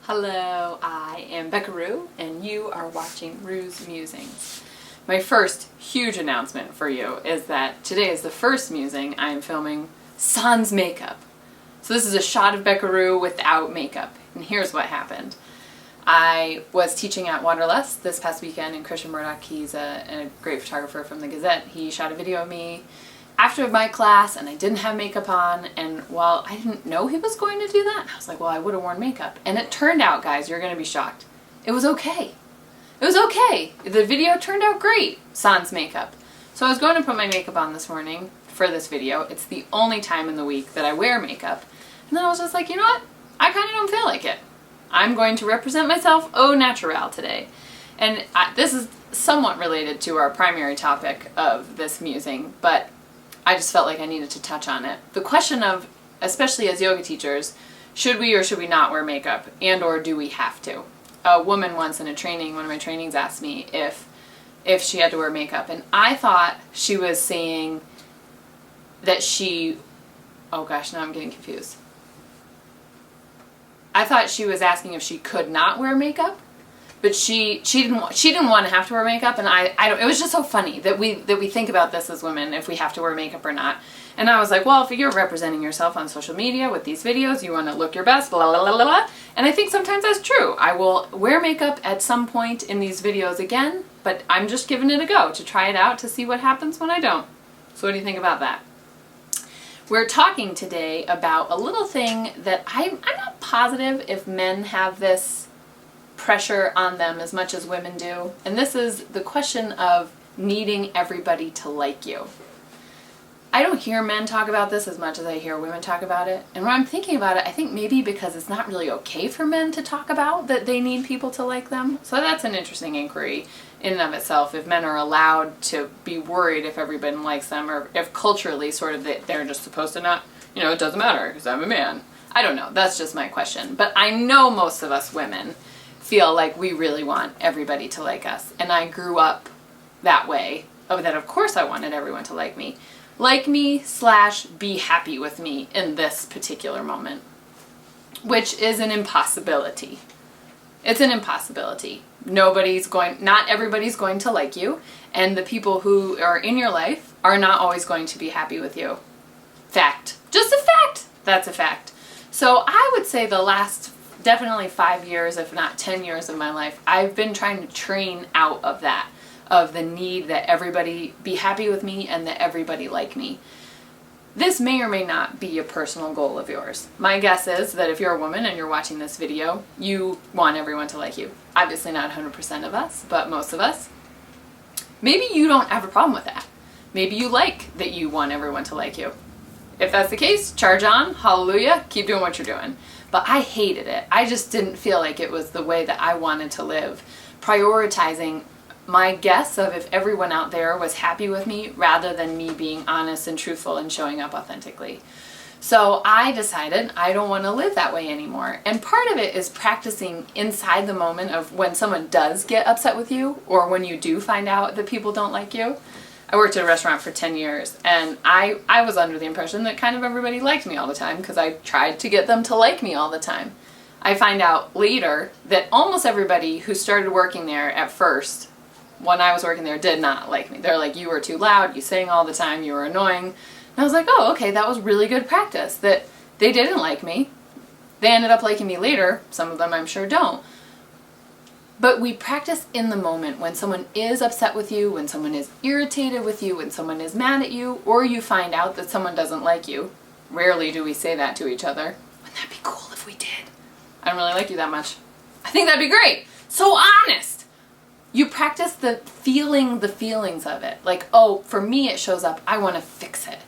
Hello, I am Becca Rue, and you are watching Rue's Musings. My first huge announcement for you is that today is the first musing I am filming sans makeup. So this is a shot of Becca Rue without makeup, and here's what happened. I was teaching at Waterless this past weekend, and Christian Murdoch, he's a great photographer from the Gazette. He shot a video of me after my class, and I didn't have makeup on, and while I didn't know he was going to do that, I was like, well, I would have worn makeup. And it turned out, guys, you're going to be shocked. It was okay. It was okay. The video turned out great, sans makeup. So I was going to put my makeup on this morning for this video. It's the only time in the week that I wear makeup. And then I was just like, you know what? I kind of don't feel like it. I'm going to represent myself au naturel today. And this is somewhat related to our primary topic of this musing, but I just felt like I needed to touch on it. The question of, especially as yoga teachers, should we or should we not wear makeup, and or do we have to? A woman once in a training, one of my trainings, asked me if she had to wear makeup, and I thought she was saying that she, oh gosh, now I'm getting confused. I thought she was asking if she could not wear makeup, but she didn't want to have to wear makeup, and I don't. It was just so funny that we think about this as women, if we have to wear makeup or not. And I was like, well, if you're representing yourself on social media with these videos, you want to look your best, blah blah blah blah blah. And I think sometimes that's true. I will wear makeup at some point in these videos again, but I'm just giving it a go to try it out to see what happens when I don't. So what do you think about that? We're talking today about a little thing that I'm not positive if men have this pressure on them as much as women do. And this is the question of needing everybody to like you. I don't hear men talk about this as much as I hear women talk about it. And when I'm thinking about it, I think maybe because it's not really okay for men to talk about that they need people to like them. So that's an interesting inquiry in and of itself, if men are allowed to be worried if everybody likes them, or if culturally sort of they're just supposed to not, it doesn't matter because I'm a man. I don't know. That's just my question. But I know most of us women feel like we really want everybody to like us. And I grew up that way, that of course I wanted everyone to like me. Like me / be happy with me in this particular moment, which is an impossibility. It's an impossibility. Not everybody's going to like you, and the people who are in your life are not always going to be happy with you. Fact. Just a fact. That's a fact. So I would say the last definitely 5 years, if not 10 years of my life, I've been trying to train out of that, of the need that everybody be happy with me and that everybody like me. This may or may not be a personal goal of yours. My guess is that if you're a woman and you're watching this video, you want everyone to like you. Obviously not 100% of us, but most of us. Maybe you don't have a problem with that. Maybe you like that you want everyone to like you. If that's the case, charge on, hallelujah, keep doing what you're doing. But I hated it. I just didn't feel like it was the way that I wanted to live. Prioritizing my guess of if everyone out there was happy with me rather than me being honest and truthful and showing up authentically. So I decided I don't want to live that way anymore. And part of it is practicing inside the moment of when someone does get upset with you, or when you do find out that people don't like you. I worked at a restaurant for 10 years, and I was under the impression that kind of everybody liked me all the time because I tried to get them to like me all the time. I find out later that almost everybody who started working there at first, when I was working there, did not like me. They're like, you were too loud, you sang all the time, you were annoying. And I was like, oh, okay, that was really good practice, that they didn't like me. They ended up liking me later. Some of them I'm sure don't. But we practice in the moment when someone is upset with you, when someone is irritated with you, when someone is mad at you, or you find out that someone doesn't like you. Rarely do we say that to each other. Wouldn't that be cool if we did? I don't really like you that much. I think that'd be great. So honest. You practice the feelings of it. Like, oh, for me it shows up, I want to fix it.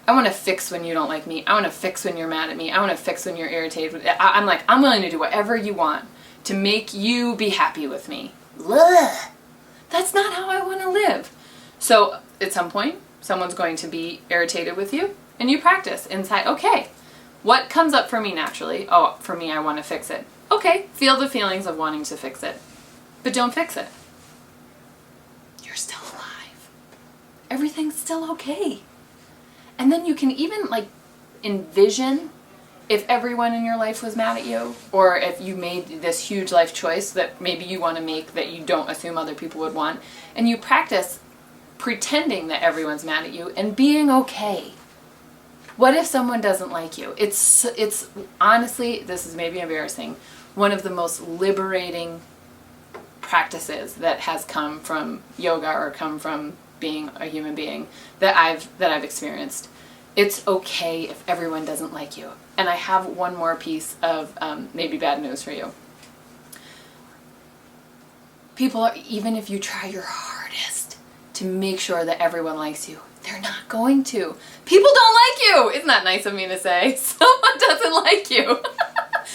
I want to fix when you don't like me. I want to fix when you're mad at me. I want to fix when you're irritated. I'm like, I'm willing to do whatever you want to make you be happy with me. Ugh. That's not how I want to live. So at some point, someone's going to be irritated with you, and you practice inside, okay, what comes up for me naturally? Oh, for me, I want to fix it. Okay, feel the feelings of wanting to fix it, but don't fix it. You're still alive. Everything's still okay. And then you can even envision if everyone in your life was mad at you, or if you made this huge life choice that maybe you want to make that you don't assume other people would want, and you practice pretending that everyone's mad at you and being okay. What if someone doesn't like you? It's honestly, this is maybe embarrassing, one of the most liberating practices that has come from yoga or come from being a human being that I've experienced. It's okay if everyone doesn't like you. And I have one more piece of maybe bad news for you. People are, even if you try your hardest to make sure that everyone likes you, they're not going to. People don't like you! Isn't that nice of me to say? Someone doesn't like you.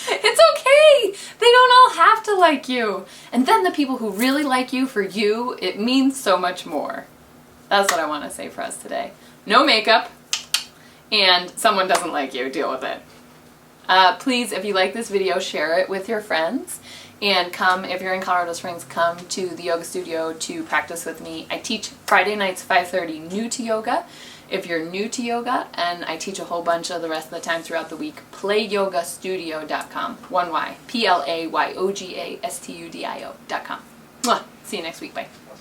It's okay. They don't all have to like you. And then the people who really like you, for you, it means so much more. That's what I want to say for us today. No makeup, and someone doesn't like you, deal with it. Please, if you like this video, share it with your friends. And come, if you're in Colorado Springs, come to the yoga studio to practice with me. I teach Friday nights 5:30 new to yoga. If you're new to yoga, and I teach a whole bunch of the rest of the time throughout the week, playyogastudio.com. 1Y. PLAYOGASTUDIO.com. See you next week. Bye.